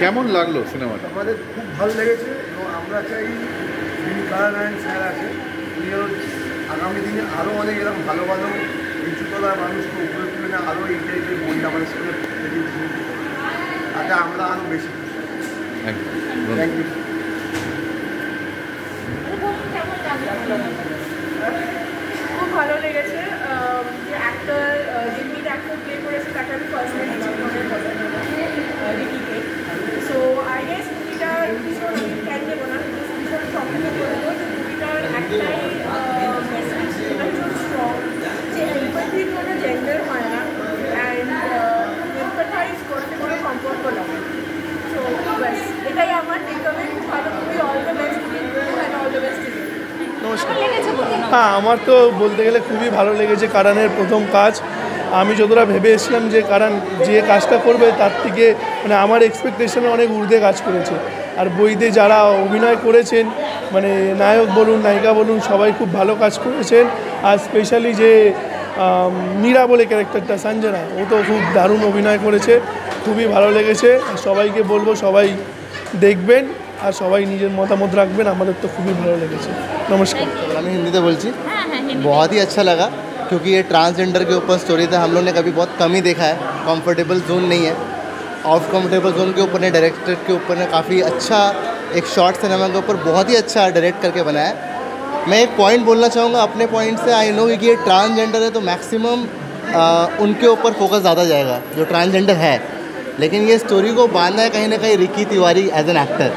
কেমন লাগলো সিনেমাটা? আমাদের খুব ভালো লেগেছে এবং আমরা চাই যিনি কারানারায়ণ স্যার আছে উনিও আগামী দিনে আরও অনেক এরকম ভালো ভালো নিচুতলার মানুষকে উপরে তুলে না আরও এই টাইপের বই আমাদের সাথে তাতে আমরা আরও বেশি থ্যাংক ইউ। খুব ভালো লেগেছে। যে অ্যাক্টর যে লিড অ্যাক্টর প্লে করেছে তাকে আমি পার্সোনালি রিকিকে। সো আই গেস মুভিটা ভীষণ ক্যান দেবো না, ভীষণ সম্পূর্ণ করবো যে মুভিটার একটাই মেসেজ এটা ভীষণ স্ট্রং যে এমপ্যাথি কোনো জেন্ডার হয় না অ্যান্ড এমপ্যাথাইজ করতে কোনো সম্পর্ক লাগে। সো ব্যাস এটাই আমার টেকঅ্যাওয়ে। খুব ভালো movie, all the best and all the best. হ্যাঁ, আমার তো বলতে গেলে খুবই ভালো লেগেছে। কারণের প্রথম কাজ আমি যতটা ভেবে এসেছিলাম যে কারণ যে কাজটা করবে তার থেকে মানে আমার এক্সপেকটেশনে অনেক ঊর্ধ্বে কাজ করেছে। আর বইতে যারা অভিনয় করেছেন মানে নায়ক বলুন নায়িকা বলুন সবাই খুব ভালো কাজ করেছেন। আর স্পেশালি যে মীরা বলে ক্যারেক্টারটা সঞ্জনা, ও তো খুব দারুণ অভিনয় করেছে, খুবই ভালো লেগেছে। সবাইকে বলবো সবাই দেখবেন আর সবাই নিজের মতামত রাখবেন। আমাদের তো খুবই ভালো লেগেছে। नमस्कार। मैं हिंदी में बोलची। बहुत ही अच्छा लगा क्योंकि ये ट्रांसजेंडर के ऊपर स्टोरी था। हम लोग ने कभी बहुत कम ही देखा है। कंफर्टेबल जोन नहीं है, ऑफ कंफर्टेबल जोन के ऊपर ने डायरेक्टर के ऊपर ने काफ़ी अच्छा एक शॉर्ट सिनेमा के ऊपर बहुत ही अच्छा डायरेक्ट करके बनाया। मैं एक पॉइंट बोलना चाहूँगा अपने पॉइंट से। आई नो कि ये ट्रांसजेंडर है तो मैक्सिमम उनके ऊपर फोकस ज़्यादा जाएगा जो ट्रांसजेंडर है, लेकिन ये स्टोरी को बांधा है कहीं ना कहीं Ricky Tiwari as an actor.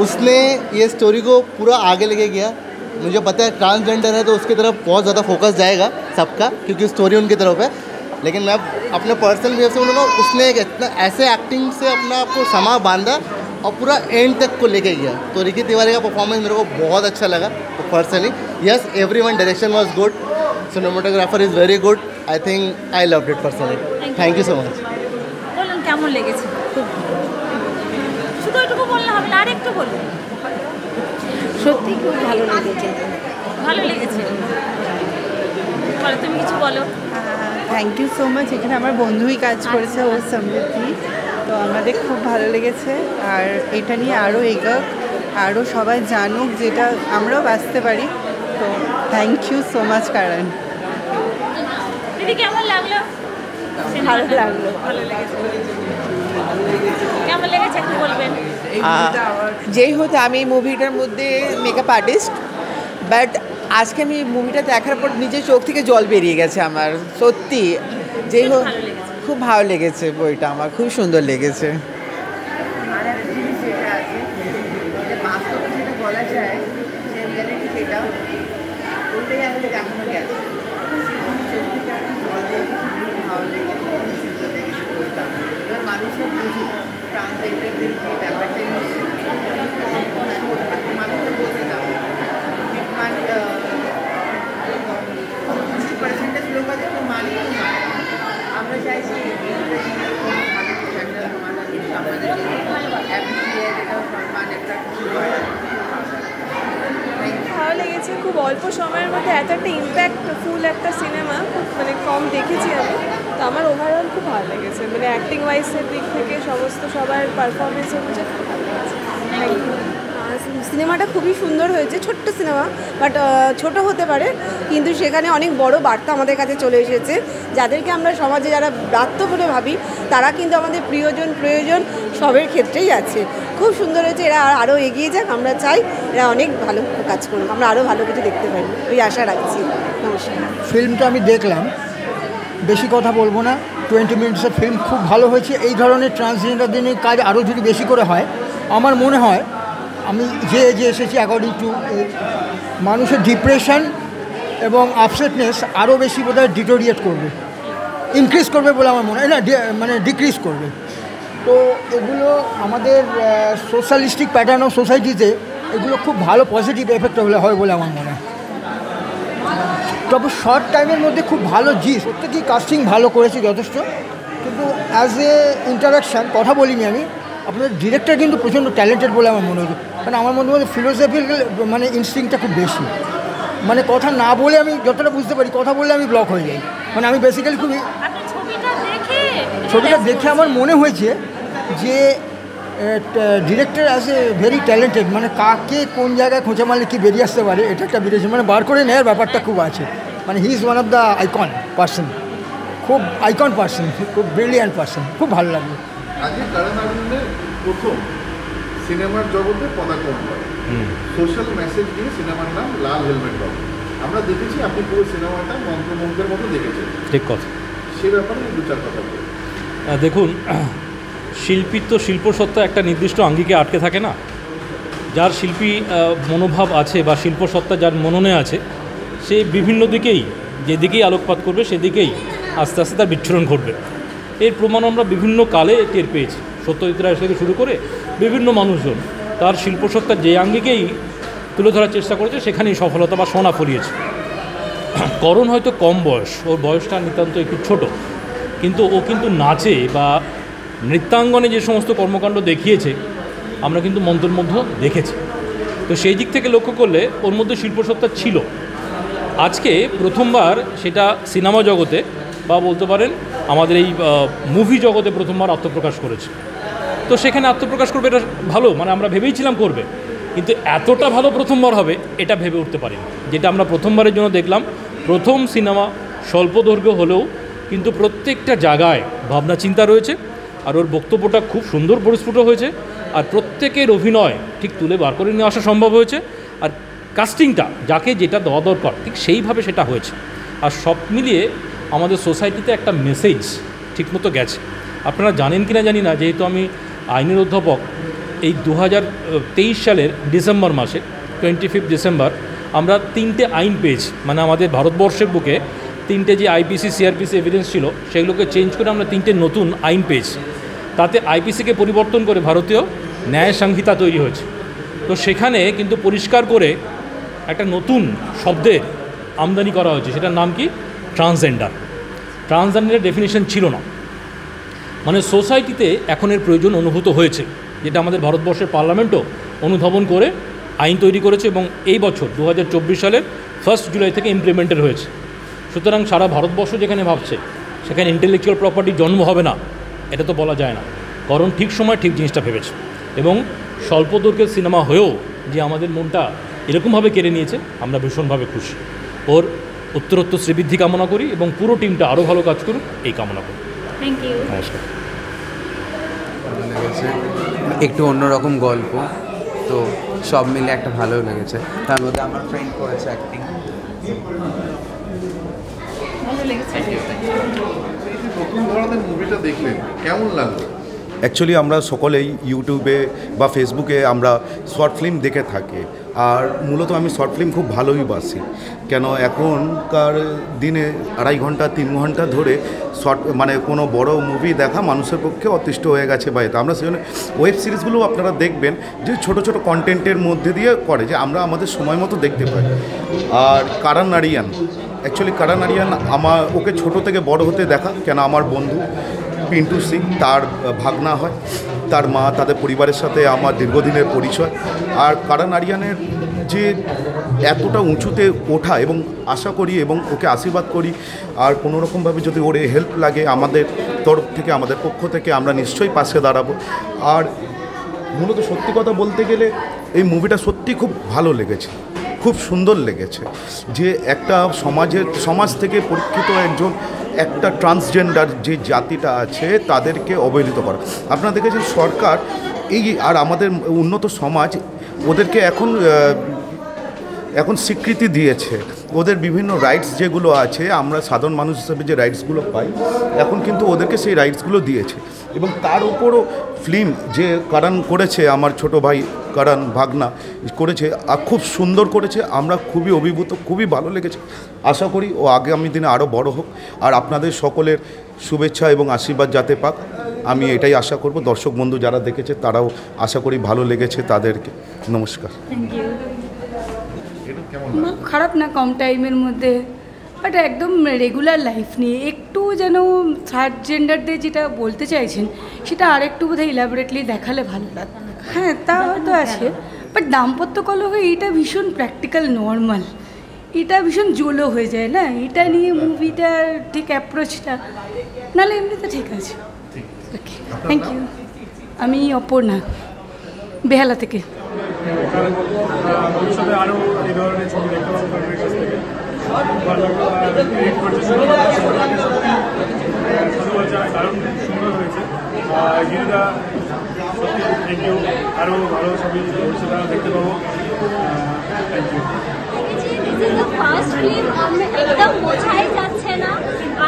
उसने ये स्टोरी को पूरा आगे लेके गया। मुझे पता है ट्रांसजेंडर है तो उसकी तरफ बहुत ज़्यादा फोकस जाएगा सबका क्योंकि स्टोरी उनकी तरफ है, लेकिन मैं अपने पर्सनल व्यू से बोलूँगा उसने एक इतना ऐसे एक्टिंग से अपना आपको समा बांधा और पूरा एंड तक को लेके गया। तो रिकी तिवारी का परफॉर्मेंस मेरे को बहुत अच्छा लगा। तो personally yes, everyone direction was good, cinematographer is very good. I think I loved it personally. Thank you so much. বলুন কেমন লেগেছে? শুধু এটুকু বললে হবে না, আরেকটু বলুন। সত্যি খুব ভালো লেগেছে। ভালো লেগেছে, বলো তুমি কিছু বলো। Thank you so much. এখানে আমার বন্ধুই কাজ করেছে, ও সমৃদ্ধি। তো আমাদের খুব ভালো লেগেছে আর এটা নিয়ে আরও এগোক, আরও সবাই জানুক যেটা আমরাও বাঁচতে পারি। তো থ্যাংক ইউ সো মাচ কারণ। দিদি কেমন লাগলো? ভালো লাগলো। ভালো লেগেছে। কেমন লেগেছে একটু বলবেন। যেই হতে আমি এই মুভিটার মধ্যে মেকআপ আর্টিস্ট, বাট আজকে আমি মুভিটা দেখার পর নিজের চোখ থেকে জল বেরিয়ে গেছে আমার। সত্যি যেই হোক খুব ভালো লেগেছে বইটা, আমার খুব সুন্দর লেগেছে। আর একটা জিনিস যেটা আছে যে বাস্তবে যেটা বলা যায় যে রিয়ালিটি যেটা ওইটাই আমাদের দেখানো গেছে। সত্যিটা জল দেখে খুব ভালো লেগেছে, খুব সুন্দর লেগেছে বইটা। এবার মানুষের বুঝুক ট্রান্সজেন্ডারদের যে ব্যাপারটা নিচ্ছে মানুষটা বোঝে না। কিছু পার্সেন্টেজ লোক আছে তো মানেও না। আমরা চাইছি ভালো লেগেছে। খুব অল্প সময়ের মধ্যে এত একটা ইম্প্যাক্টফুল একটা সিনেমা খুব মানে কম দেখেছি আমি। তো আমার ওভারঅল খুব ভালো লেগেছে, মানে অ্যাক্টিং ওয়াইজের দিক থেকে সমস্ত সবার পারফরমেন্সের মধ্যে খুব ভালো লেগেছে। সিনেমাটা খুবই সুন্দর হয়েছে। ছোট্ট সিনেমা, বাট ছোট হতে পারে কিন্তু সেখানে অনেক বড় বার্তা আমাদের কাছে চলে এসেছে। যাদেরকে আমরা সমাজে যারা ব্রাত্য বলে ভাবি তারা কিন্তু আমাদের প্রয়োজন সবের ক্ষেত্রেই আছে। খুব সুন্দর হয়েছে। এরা আরও এগিয়ে যাক, আমরা চাই এরা অনেক ভালো কাজ করুক, আমরা আরও ভালো কিছু দেখতে পারি, ওই আশা রাখছি। নমস্কার। ফিল্মটা আমি দেখলাম, বেশি কথা বলবো না। 20 মিনিটসের ফিল্ম খুব ভালো হয়েছে। এই ধরনের ট্রান্সজেন্ডারদের নিয়ে কাজ আরও যদি বেশি করে হয়, আমার মনে হয় আমি যে এসেছি অ্যাকর্ডিং টু মানুষের ডিপ্রেশন এবং আপসেটনেস আরও বেশি বোধহয় ডিটোরিয়েট করবে, ইনক্রিজ করবে বলে আমার মনে হয়, না মানে ডিক্রিজ করবে। তো এগুলো আমাদের সোশ্যালিস্টিক প্যাটার্ন অফ সোসাইটিতে এগুলো খুব ভালো পজিটিভ এফেক্ট হয় বলে আমার মনে হয়। তবে শর্ট টাইমের মধ্যে খুব ভালো প্রত্যেকেই কাস্টিং ভালো করেছে যথেষ্ট, কিন্তু অ্যাজ এ ইন্টারাকশান কথা বলিনি আমি। আপনার ডিরেক্টর কিন্তু প্রচণ্ড ট্যালেন্টেড বলে আমার মনে হয়েছে, কারণ আমার মধ্যে ফিলোসফিক্যাল মানে ইনস্টিংটা খুব বেশি। মানে কথা না বলে আমি যতটা বুঝতে পারি, কথা বললে আমি ব্লক হয়ে যাই। মানে আমি বেসিক্যালি খুবই ছবিটা দেখে আমার মনে হয়েছে যে director as a very talented, মানে কাকে কোন জায়গায় খোঁচা মারলে কি বেরিয়ে আসতে পারে এটা একটা বেরিয়েছে, মানে বার করে নেওয়ার ব্যাপারটা খুব আছে। মানে he is one of the icon person, খুব আইকন পার্সন, খুব ব্রিলিয়ান্ট পার্সন, খুব ভালো লাগলো। আজকে কারণ আনন্দের প্রথম সিনেমার জগতে পদার্পণ করে, সোশ্যাল মেসেজ দিয়ে সিনেমার নাম লাল হেলমেট বাবু। আমরা দেখেছি আপনি পুরো সিনেমাটা মন্ত্রমুগ্ধের মতো দেখেছেন, ঠিক কথা। সে ব্যাপারে দু চার কথা বলুন। দেখুন, শিল্পীর তো শিল্পসত্তা একটা নির্দিষ্ট আঙ্গিকে আটকে থাকে না। যার শিল্পী মনোভাব আছে বা শিল্পসত্তা যার মননে আছে, সে বিভিন্ন দিকেই যেদিকেই আলোকপাত করবে সেদিকেই আস্তে আস্তে তার বিচ্ছুরণ ঘটবে। এর প্রমাণ আমরা বিভিন্ন কালে টের পেয়েছি। সত্যজিৎ রায় থেকে শুরু করে বিভিন্ন মানুষজন তার শিল্পসত্তার যে আঙ্গিকেই তুলে ধরার চেষ্টা করেছে, সেখানেই সফলতা বা সোনা ফলিয়েছে। করণ হয়তো কম বয়স, ওর বয়সটা নিতান্ত একটু ছোট, কিন্তু ও কিন্তু নাচে বা নৃত্যাঙ্গনে যে সমস্ত কর্মকাণ্ড দেখিয়েছে আমরা কিন্তু মন্ত্রমুগ্ধ দেখেছি। তো সেই দিক থেকে লক্ষ্য করলে ওর মধ্যে শিল্পসত্তা ছিল। আজকে প্রথমবার সেটা সিনেমা জগতে বা বলতে পারেন আমাদের এই মুভি জগতে প্রথমবার আত্মপ্রকাশ করেছে। তো সেখানে আত্মপ্রকাশ করবে, এটা ভালো, মানে আমরা ভেবেইছিলাম করবে, কিন্তু এতটা ভালো প্রথমবার হবে এটা ভেবে উঠতে পারিনি। যেটা আমরা প্রথমবারের জন্য দেখলাম, প্রথম সিনেমা স্বল্প দৈর্ঘ্য হলেও কিন্তু প্রত্যেকটা জায়গায় ভাবনা চিন্তা রয়েছে, আর ওর বক্তব্যটা খুব সুন্দর পরিস্ফুট হয়েছে, আর প্রত্যেকের অভিনয় ঠিক তুলে বার করে নিয়ে আসা সম্ভব হয়েছে, আর কাস্টিংটা যাকে যেটা দেওয়া দরকার ঠিক সেইভাবে সেটা হয়েছে। আর সব মিলিয়ে আমাদের সোসাইটিতে একটা মেসেজ ঠিকমতো গেছে। আপনারা জানেন কি না জানি না, যেহেতু আমি আইনের অধ্যাপক, এই 2023 সালের ডিসেম্বর মাসে 25 ডিসেম্বর আমরা 3টে আইন পেয়েছি। মানে আমাদের ভারতবর্ষের বুকে 3টে যে আইপিসি সিআরপিসি এভিডেন্স ছিল সেগুলোকে চেঞ্জ করে আমরা 3টে নতুন আইন পেয়েছি। তাতে আইপিসিকে পরিবর্তন করে ভারতীয় ন্যায় সংহিতা তৈরি হয়েছে। তো সেখানে কিন্তু পরিষ্কার করে একটা নতুন শব্দের আমদানি করা হয়েছে, সেটার নাম কি? ট্রান্সজেন্ডার। ট্রান্সজেন্ডারের ডেফিনিশন ছিল না। মানে সোসাইটিতে এখন এর প্রয়োজন অনুভূত হয়েছে, যেটা আমাদের ভারতবর্ষের পার্লামেন্টও অনুধাবন করে আইন তৈরি করেছে, এবং এই বছর 2024 সালের 1 জুলাই থেকে ইমপ্লিমেন্টেড হয়েছে। সুতরাং সারা ভারতবর্ষ যেখানে ভাবছে সেখানে ইন্টেলেকচুয়াল প্রপার্টির জন্ম হবে না, এটা তো বলা যায় না, কারণ ঠিক সময় ঠিক জিনিসটা ভেবেছে। এবং স্বল্প দৈর্ঘ্যের সিনেমা হয়েও যে আমাদের মনটা এরকমভাবে কেড়ে নিয়েছে, আমরা ভীষণভাবে খুশি। ওর উত্তরোত্তর শ্রীবৃদ্ধি কামনা করি এবং পুরো টিমটা আরও ভালো কাজ করুক এই কামনা করি। Thank you. নমস্কার। ভালো লেগেছে, একটু অন্যরকম গল্প, তো সব মিলে একটা ভালো লেগেছে। তার মধ্যে আমার ফ্রেন্ড করেছে অ্যাক্টিং, ভালো লেগেছে। প্রথম ধরনের মুভিটা দেখলেন কেমন লাগলো? অ্যাকচুয়ালি আমরা সকলেই ইউটিউবে বা ফেসবুকে আমরা শর্ট ফিল্ম দেখে থাকি, আর মূলত আমি শর্ট ফিল্ম খুব ভালোই বাসি। কেন এখনকার দিনে 2.5 ঘন্টা 3 ঘন্টা ধরে শর্ট মানে কোনো বড় মুভি দেখা মানুষের পক্ষে অতিষ্ঠ হয়ে গেছে বা এটা। আমরা সেজন্য ওয়েব সিরিজগুলো আপনারা দেখবেন যে ছোট ছোট কন্টেন্টের মধ্যে দিয়ে করে, যে আমরা আমাদের সময় মতো দেখতে পাই। আর কারণ আরিয়ান, অ্যাকচুয়ালি কারণ আরিয়ান ওকে ছোট থেকে বড় হতে দেখা, কেন আমার বন্ধু পিন্টু সিং, তার ভাগনা হয়, তার মা, তাদের পরিবারের সাথে আমার দীর্ঘদিনের পরিচয়। আর কারণ আরিয়ানের যে এতটা উঁচুতে ওঠা, এবং আশা করি এবং ওকে আশীর্বাদ করি, আর কোনোরকমভাবে যদি ওর হেল্প লাগে আমাদের তরফ থেকে, আমাদের পক্ষ থেকে আমরা নিশ্চয়ই পাশে দাঁড়াবো। আর মূলত সত্যি কথা বলতে গেলে এই মুভিটা সত্যি খুব ভালো লেগেছে, খুব সুন্দর লেগেছে। যে একটা সমাজ থেকে পরীক্ষিত একটা ট্রান্সজেন্ডার যে জাতিটা আছে তাদেরকে অবহেলিত করা। আপনারা দেখেছেন সরকার এই আর আমাদের উন্নত সমাজ ওদেরকে এখন স্বীকৃতি দিয়েছে। ওদের বিভিন্ন রাইটস যেগুলো আছে, আমরা সাধারণ মানুষ হিসেবে যে রাইটসগুলো পাই, এখন কিন্তু ওদেরকে সেই রাইটসগুলো দিয়েছে। এবং তার উপরও ফিল্ম যে কারণ করেছে, আমার ছোট ভাই কারণ ভাগনা করেছে, আর খুব সুন্দর করেছে। আমরা খুবই অভিভূত, খুবই ভালো লেগেছে। আশা করি ও আগামী দিনে আরও বড় হোক, আর আপনাদের সকলের শুভেচ্ছা এবং আশীর্বাদ যাতে পাক, আমি এটাই আশা করব। দর্শক বন্ধু যারা দেখেছে তারাও আশা করি ভালো লেগেছে তাদেরকে। নমস্কার। Thank you. খারাপ না, কম টাইমের মধ্যে, বাট একদম রেগুলার লাইফ নিয়ে একটু যেন থার্ড জেন্ডারদের যেটা বলতে চাইছেন সেটা আরেকটু বোধহয় ইলাবোরেটলি দেখালে ভালো লাগতো। হ্যাঁ, তা হয়তো আছে, বাট দাম্পত্য কলহ এইটা ভীষণ প্র্যাকটিক্যাল নর্মাল, এটা ভীষণ জোলো হয়ে যায় না, এটা নিয়ে মুভিটার ঠিক অ্যাপ্রোচটা, নাহলে এমনিতে ঠিক আছে। ওকে, থ্যাংক ইউ। আমি অপর্ণা, বেহালা থেকে। ভবিষ্যতে আরও এই ধরনের ছবি দেখতে পাবো তাদের কাছ থেকে। দারুণ সুন্দর হয়েছে গিরিদা, সত্যি থ্যাংক ইউ। আরও ভালো ছবি ভবিষ্যতে দেখতে পাবো। Thank you. ফার্স্ট ফিল্ম একদম বোঝাই যাচ্ছে না,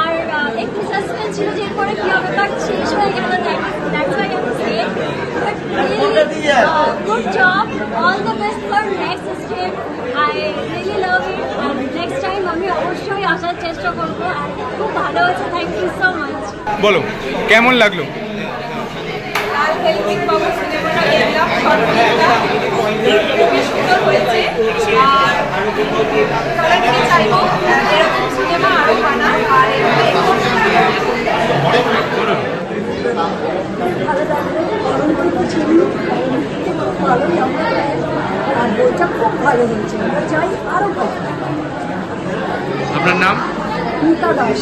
আর একটু সাসপেন্স ছিল যে এরপরে কি হবে, বাট শেষ হয়ে গেল। That's why I am saying but really good job, all the best for next step. I really love it, আর নেক্সট টাইম আমি অবশ্যই আসার চেষ্টা করবো। আর খুব ভালো হয়েছে, থ্যাংক ইউ সো মাচ। বলো কেমন লাগলো? লাল হেলমেট বাবু সিনেমাটা দেখলাম, শর্টফিল্মটা খুবই সুন্দর হয়েছে। আর সবাই থেকে চাইবো এরকম সিনেমা আরও বানান। আর আর বইটা খুব ভালো হয়েছে, আমরা চাই আরও ভালো। আপনার নাম? মিতা দাস।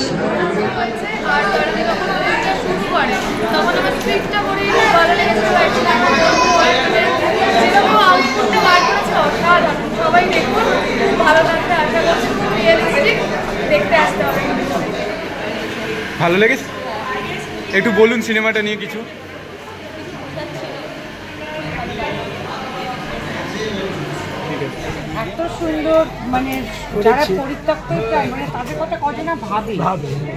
আর তারা যখন অভিনয়টা শুরু করে তখন আমার স্ক্রিপ্টটা পড়ে ভালো লেগেছে, যেরকম আউটপুটটা বার করেছে অসাধারণ। সবাই দেখুন, খুব ভালো লাগবে আশা করছি। খুব রিয়েলিস্টিক, দেখতে আসতে হবে। ভালো লেগেছে? একটু বলুন সিনেমাটা নিয়ে কিছু। এত সুন্দর, মানে যারা পরিত্যক্ত মানে তাদের কথা কজনা ভাবে,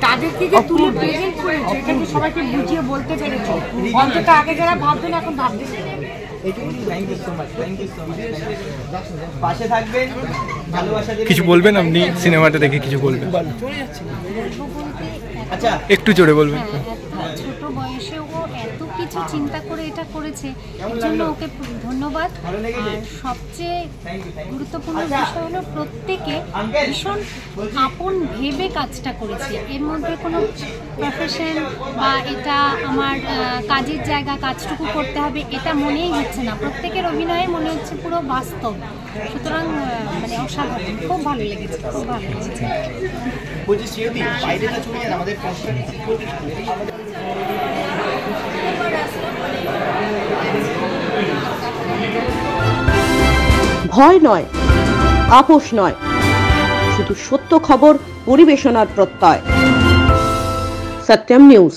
তাদেরকে যে তুলে প্রেজেন্ট করেছে, এটা কি সবাইকে বুঝিয়ে বলতে পেরেছে। অন্তত আগে যারা ভাবতো না এখন ভাবতে। কিছু বলবেন আপনি সিনেমাটা দেখে? কিছু বলবেন? একটু জোরে বলবেন। ছোট বয়সে ও এত কিছু চিন্তা করে এটা করেছে, এর জন্য ওকে ধন্যবাদ। আর সবচেয়ে গুরুত্বপূর্ণ বিষয় হলো প্রত্যেকে ভীষণ আপন ভেবে কাজটা করেছে। এর মধ্যে কোনো প্রফেশন বা এটা আমার কাজের জায়গা, কাজটুকু করতে হবে, এটা মনেই হচ্ছে না। প্রত্যেকের অভিনয়ে মনে হচ্ছে পুরো বাস্তব। সুতরাং মানে অসাধারণ, খুব ভালো লেগেছে, খুব ভালো লেগেছে। ভয় নয়, আপোষ নয়, শুধু সত্য খবর পরিবেশনার প্রত্যয়। সত্যম নিউজ।